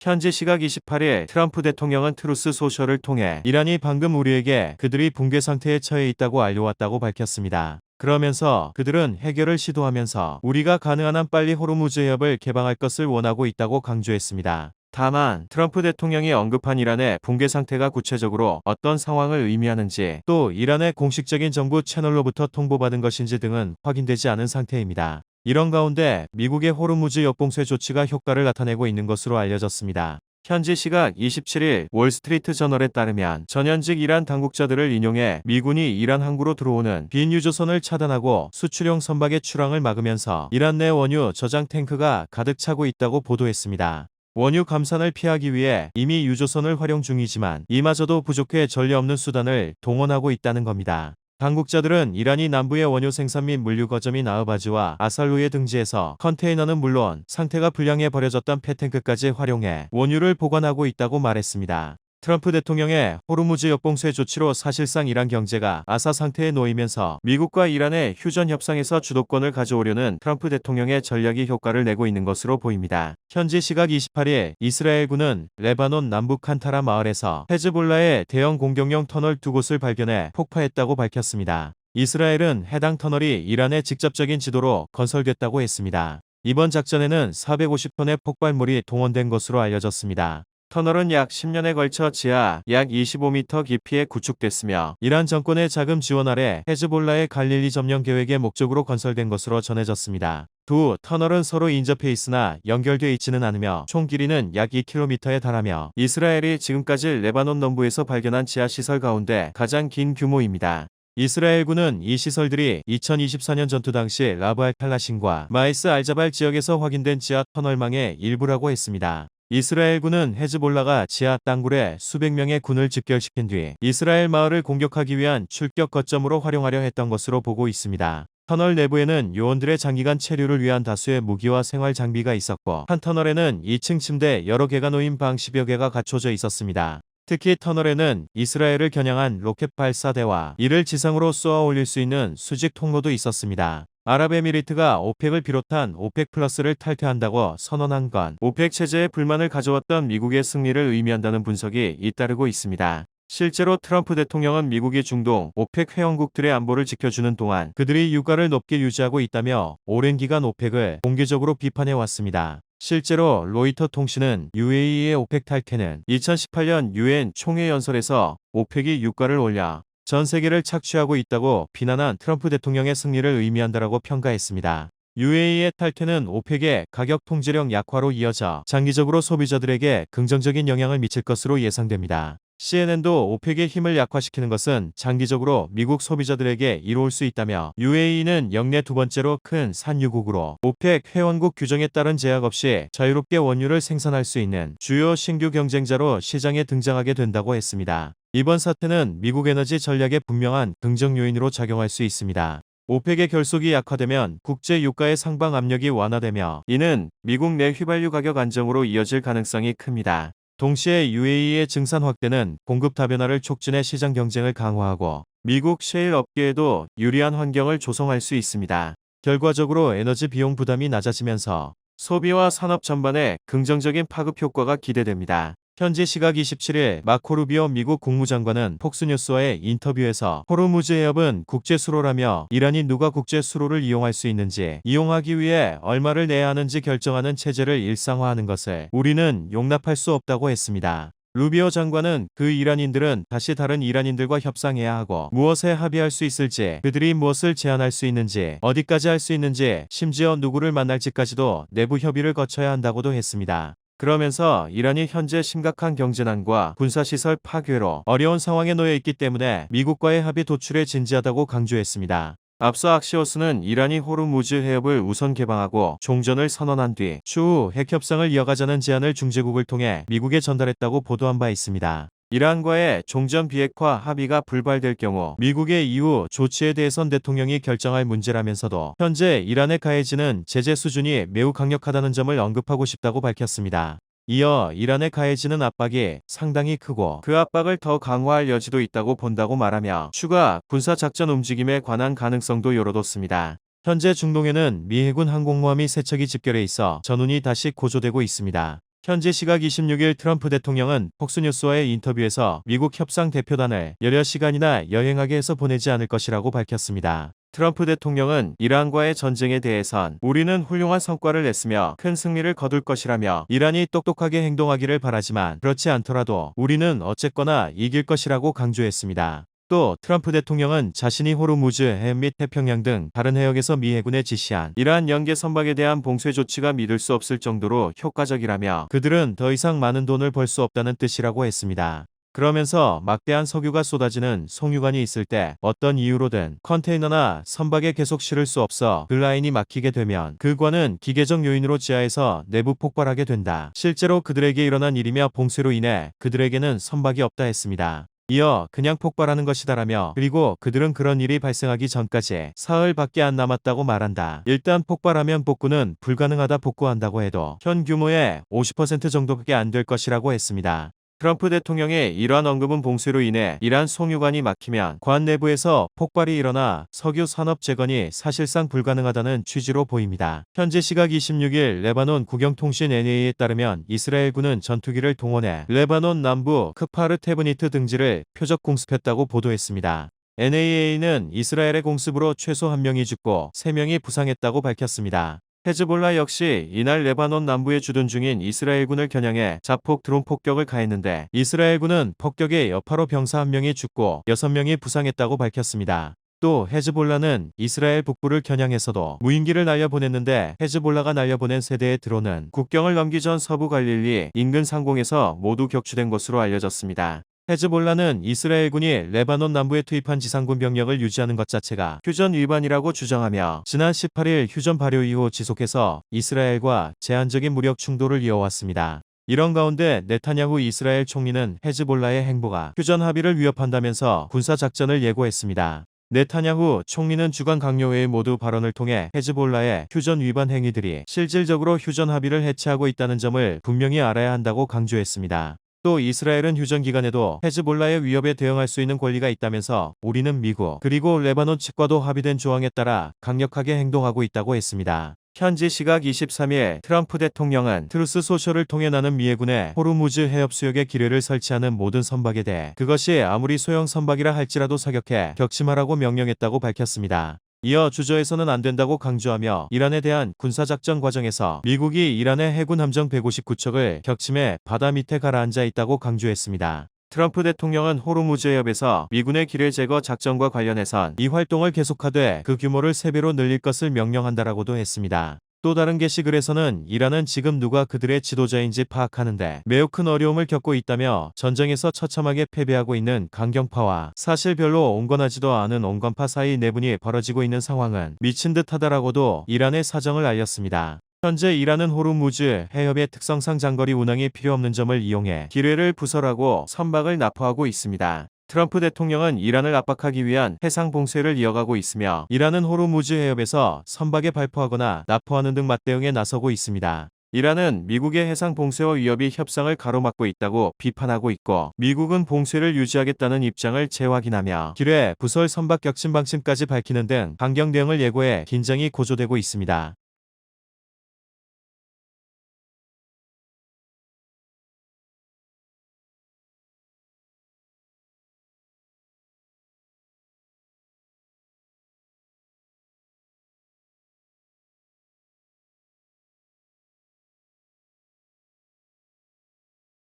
현지 시각 28일 트럼프 대통령은 트루스 소셜을 통해 이란이 방금 우리에게 그들이 붕괴 상태에 처해 있다고 알려왔다고 밝혔습니다. 그러면서 그들은 해결을 시도하면서 우리가 가능한 한 빨리 호르무즈 해협을 개방할 것을 원하고 있다고 강조했습니다. 다만 트럼프 대통령이 언급한 이란의 붕괴 상태가 구체적으로 어떤 상황을 의미하는지 또 이란의 공식적인 정부 채널로부터 통보받은 것인지 등은 확인되지 않은 상태입니다. 이런 가운데 미국의 호르무즈 역봉쇄 조치가 효과를 나타내고 있는 것으로 알려졌습니다. 현지 시각 27일 월스트리트 저널에 따르면 전현직 이란 당국자들을 인용해 미군이 이란 항구로 들어오는 빈 유조선을 차단하고 수출용 선박의 출항을 막으면서 이란 내 원유 저장 탱크가 가득 차고 있다고 보도했습니다. 원유 감산을 피하기 위해 이미 유조선을 활용 중이지만 이마저도 부족해 전례 없는 수단을 동원하고 있다는 겁니다. 당국자들은 이란이 남부의 원유 생산 및 물류 거점인 아흐바즈와 아살루에 등지에서 컨테이너는 물론 상태가 불량해 버려졌던 폐탱크까지 활용해 원유를 보관하고 있다고 말했습니다. 트럼프 대통령의 호르무즈 역봉쇄 조치로 사실상 이란 경제가 아사 상태에 놓이면서 미국과 이란의 휴전 협상에서 주도권을 가져오려는 트럼프 대통령의 전략이 효과를 내고 있는 것으로 보입니다. 현지 시각 28일 이스라엘군은 레바논 남부 칸타라 마을에서 헤즈볼라의 대형 공격용 터널 2곳을 발견해 폭파했다고 밝혔습니다. 이스라엘은 해당 터널이 이란의 직접적인 지도로 건설됐다고 했습니다. 이번 작전에는 450톤의 폭발물이 동원된 것으로 알려졌습니다. 터널은 약 10년에 걸쳐 지하 약 25m 깊이에 구축됐으며 이란 정권의 자금 지원 아래 헤즈볼라의 갈릴리 점령 계획의 목적으로 건설된 것으로 전해졌습니다. 두 터널은 서로 인접해 있으나 연결돼 있지는 않으며 총 길이는 약 2km에 달하며 이스라엘이 지금까지 레바논 남부에서 발견한 지하 시설 가운데 가장 긴 규모입니다. 이스라엘군은 이 시설들이 2024년 전투 당시 라브 알 팔라신과 마이스 알자발 지역에서 확인된 지하 터널망의 일부라고 했습니다. 이스라엘군은 헤즈볼라가 지하 땅굴에 수백 명의 군을 집결시킨 뒤 이스라엘 마을을 공격하기 위한 출격 거점으로 활용하려 했던 것으로 보고 있습니다. 터널 내부에는 요원들의 장기간 체류를 위한 다수의 무기와 생활 장비가 있었고 한 터널에는 2층 침대 여러 개가 놓인 방 10여 개가 갖춰져 있었습니다. 특히 터널에는 이스라엘을 겨냥한 로켓 발사대와 이를 지상으로 쏘아 올릴 수 있는 수직 통로도 있었습니다. 아랍에미리트가 오펙을 비롯한 오펙 플러스를 탈퇴한다고 선언한 건 오펙 체제에 불만을 가져왔던 미국의 승리를 의미한다는 분석이 잇따르고 있습니다. 실제로 트럼프 대통령은 미국이 중동 오펙 회원국들의 안보를 지켜주는 동안 그들이 유가를 높게 유지하고 있다며 오랜 기간 오펙을 공개적으로 비판해 왔습니다. 실제로 로이터 통신은 UAE의 오펙 탈퇴는 2018년 유엔 총회 연설에서 오펙이 유가를 올려 전 세계를 착취하고 있다고 비난한 트럼프 대통령의 승리를 의미한다라고 평가했습니다. UAE의 탈퇴는 오펙의 가격 통제력 약화로 이어져 장기적으로 소비자들에게 긍정적인 영향을 미칠 것으로 예상됩니다. CNN도 오펙의 힘을 약화시키는 것은 장기적으로 미국 소비자들에게 이로울 수 있다며 UAE는 역내 두 번째로 큰 산유국으로 오펙 회원국 규정에 따른 제약 없이 자유롭게 원유를 생산할 수 있는 주요 신규 경쟁자로 시장에 등장하게 된다고 했습니다. 이번 사태는 미국 에너지 전략에 분명한 긍정 요인으로 작용할 수 있습니다. 오펙의 결속이 약화되면 국제 유가의 상방 압력이 완화되며 이는 미국 내 휘발유 가격 안정으로 이어질 가능성이 큽니다. 동시에 UAE의 증산 확대는 공급 다변화를 촉진해 시장 경쟁을 강화하고 미국 셰일 업계에도 유리한 환경을 조성할 수 있습니다. 결과적으로 에너지 비용 부담이 낮아지면서 소비와 산업 전반에 긍정적인 파급 효과가 기대됩니다. 현지 시각 27일 마코 루비오 미국 국무장관은 폭스뉴스와의 인터뷰에서 호르무즈 해협은 국제수로라며 이란이 누가 국제수로를 이용할 수 있는지 이용하기 위해 얼마를 내야 하는지 결정하는 체제를 일상화하는 것을 우리는 용납할 수 없다고 했습니다. 루비오 장관은 그 이란인들은 다시 다른 이란인들과 협상해야 하고 무엇에 합의할 수 있을지 그들이 무엇을 제안할 수 있는지 어디까지 할 수 있는지 심지어 누구를 만날지까지도 내부 협의를 거쳐야 한다고도 했습니다. 그러면서 이란이 현재 심각한 경제난과 군사시설 파괴로 어려운 상황에 놓여 있기 때문에 미국과의 합의 도출에 진지하다고 강조했습니다. 앞서 악시오스는 이란이 호르무즈 해협을 우선 개방하고 종전을 선언한 뒤 추후 핵협상을 이어가자는 제안을 중재국을 통해 미국에 전달했다고 보도한 바 있습니다. 이란과의 종전 비핵화 합의가 불발될 경우 미국의 이후 조치에 대해선 대통령이 결정할 문제라면서도 현재 이란에 가해지는 제재 수준이 매우 강력하다는 점을 언급하고 싶다고 밝혔습니다. 이어 이란에 가해지는 압박이 상당히 크고 그 압박을 더 강화할 여지도 있다고 본다고 말하며 추가 군사작전 움직임에 관한 가능성도 열어뒀습니다. 현재 중동에는 미 해군 항공모함이 3척이 집결해 있어 전운이 다시 고조되고 있습니다. 현지 시각 26일 트럼프 대통령은 폭스뉴스와의 인터뷰에서 미국 협상 대표단을 여러 시간이나 여행하게 해서 보내지 않을 것이라고 밝혔습니다. 트럼프 대통령은 이란과의 전쟁에 대해선 우리는 훌륭한 성과를 냈으며 큰 승리를 거둘 것이라며 이란이 똑똑하게 행동하기를 바라지만 그렇지 않더라도 우리는 어쨌거나 이길 것이라고 강조했습니다. 또 트럼프 대통령은 자신이 호르무즈 해협 및 태평양 등 다른 해역에서 미 해군에 지시한 이러한 연계 선박에 대한 봉쇄 조치가 믿을 수 없을 정도로 효과적이라며 그들은 더 이상 많은 돈을 벌 수 없다는 뜻이라고 했습니다. 그러면서 막대한 석유가 쏟아지는 송유관이 있을 때 어떤 이유로든 컨테이너나 선박에 계속 실을 수 없어 그 라인이 막히게 되면 그 관은 기계적 요인으로 지하에서 내부 폭발하게 된다. 실제로 그들에게 일어난 일이며 봉쇄로 인해 그들에게는 선박이 없다 했습니다. 이어 그냥 폭발하는 것이다라며 그리고 그들은 그런 일이 발생하기 전까지 사흘밖에 안 남았다고 말한다. 일단 폭발하면 복구는 불가능하다. 복구한다고 해도 현 규모의 50% 정도밖에 안 될 것이라고 했습니다. 트럼프 대통령의 이러한 언급은 봉쇄로 인해 이란 송유관이 막히면 관 내부에서 폭발이 일어나 석유 산업 재건이 사실상 불가능하다는 취지로 보입니다. 현지 시각 26일 레바논 국영통신 NA에 따르면 이스라엘군은 전투기를 동원해 레바논 남부 크파르 테브니트 등지를 표적 공습했다고 보도했습니다. NAA는 이스라엘의 공습으로 최소 1명이 죽고 3명이 부상했다고 밝혔습니다. 헤즈볼라 역시 이날 레바논 남부에 주둔 중인 이스라엘군을 겨냥해 자폭 드론 폭격을 가했는데 이스라엘군은 폭격에 여파로 병사 1명이 죽고 6명이 부상했다고 밝혔습니다. 또 헤즈볼라는 이스라엘 북부를 겨냥해서도 무인기를 날려보냈는데 헤즈볼라가 날려보낸 세대의 드론은 국경을 넘기 전 서부 갈릴리 인근 상공에서 모두 격추된 것으로 알려졌습니다. 헤즈볼라는 이스라엘군이 레바논 남부에 투입한 지상군 병력을 유지하는 것 자체가 휴전 위반이라고 주장하며 지난 18일 휴전 발효 이후 지속해서 이스라엘과 제한적인 무력 충돌을 이어왔습니다. 이런 가운데 네타냐후 이스라엘 총리는 헤즈볼라의 행보가 휴전 합의를 위협한다면서 군사작전을 예고했습니다. 네타냐후 총리는 주간 강요회의 모두 발언을 통해 헤즈볼라의 휴전 위반 행위들이 실질적으로 휴전 합의를 해체하고 있다는 점을 분명히 알아야 한다고 강조했습니다. 또 이스라엘은 휴전 기간에도 헤즈볼라의 위협에 대응할 수 있는 권리가 있다면서 우리는 미국 그리고 레바논 측과도 합의된 조항에 따라 강력하게 행동하고 있다고 했습니다. 현지 시각 23일 트럼프 대통령은 트루스 소셜을 통해 나는 미 해군의 호르무즈 해협 수역에 기뢰를 설치하는 모든 선박에 대해 그것이 아무리 소형 선박이라 할지라도 사격해 격침하라고 명령했다고 밝혔습니다. 이어 주저해서는 안 된다고 강조하며 이란에 대한 군사작전 과정에서 미국이 이란의 해군 함정 159척을 격침해 바다 밑에 가라앉아 있다고 강조했습니다. 트럼프 대통령은 호르무즈 해협에서 미군의 기뢰 제거 작전과 관련해선 이 활동을 계속하되 그 규모를 3배로 늘릴 것을 명령한다라고도 했습니다. 또 다른 게시글에서는 이란은 지금 누가 그들의 지도자인지 파악하는데 매우 큰 어려움을 겪고 있다며 전쟁에서 처참하게 패배하고 있는 강경파와 사실 별로 온건하지도 않은 온건파 사이 내분이 벌어지고 있는 상황은 미친 듯하다라고도 이란의 사정을 알렸습니다. 현재 이란은 호르무즈 해협의 특성상 장거리 운항이 필요 없는 점을 이용해 기뢰를 부설하고 선박을 납포하고 있습니다. 트럼프 대통령은 이란을 압박하기 위한 해상 봉쇄를 이어가고 있으며 이란은 호르무즈 해협에서 선박에 발포하거나 납포하는 등 맞대응에 나서고 있습니다. 이란은 미국의 해상 봉쇄와 위협이 협상을 가로막고 있다고 비판하고 있고 미국은 봉쇄를 유지하겠다는 입장을 재확인하며 기뢰, 부설 선박 격침 방침까지 밝히는 등 강경 대응을 예고해 긴장이 고조되고 있습니다.